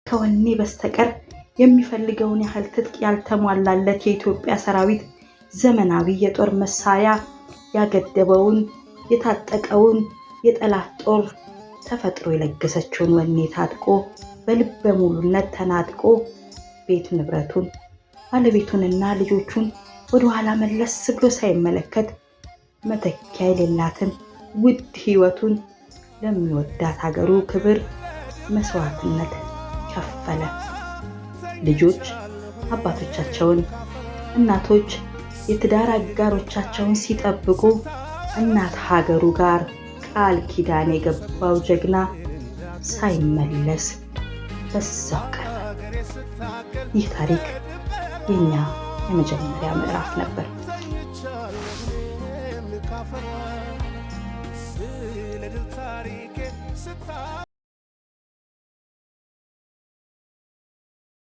ከወኔ በስተቀር የሚፈልገውን ያህል ትጥቅ ያልተሟላለት የኢትዮጵያ ሰራዊት ዘመናዊ የጦር መሳሪያ ያገደበውን የታጠቀውን የጠላት ጦር ተፈጥሮ የለገሰችውን ወኔ ታጥቆ በልበ ሙሉነት ተናጥቆ ቤት ንብረቱን ባለቤቱንና ልጆቹን ወደ ኋላ መለስ ብሎ ሳይመለከት መተኪያ የሌላትን ውድ ህይወቱን ለሚወዳት ሀገሩ ክብር መስዋዕትነት ከፈለ። ልጆች አባቶቻቸውን፣ እናቶች የትዳር አጋሮቻቸውን ሲጠብቁ እናት ሀገሩ ጋር ቃል ኪዳን የገባው ጀግና ሳይመለስ በዛው ቀረ። ይህ ታሪክ የኛ የመጀመሪያ ምዕራፍ ነበር። ስለ ድል ታሪኬ